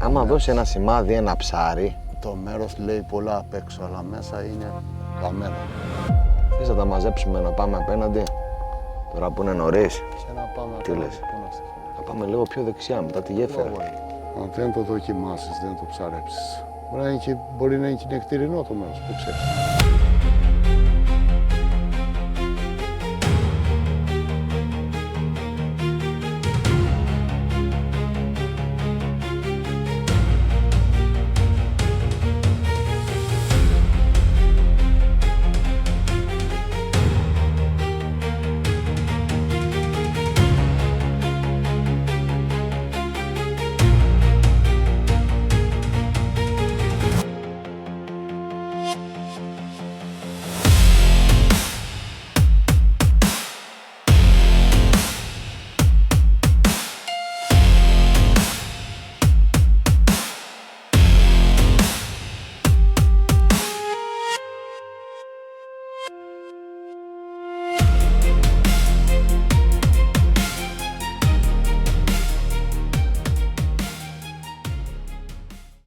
Άμα δώσει ένα σημάδι, ένα ψάρι. Το μέρος λέει πολλά απ' έξω, αλλά μέσα είναι καμένο. Θες να τα μαζέψουμε να πάμε απέναντι, τώρα που είναι νωρίς? Και να πάμε Τι απέναντι, λες? πού να σταθούμε. Θα πάμε λίγο πιο δεξιά, μετά τη γέφυρα. Αν δεν το δοκιμάσεις, δεν το ψαρέψεις. Μπορεί να είναι και νεκτηρινό το μέρος, που ξέρεις.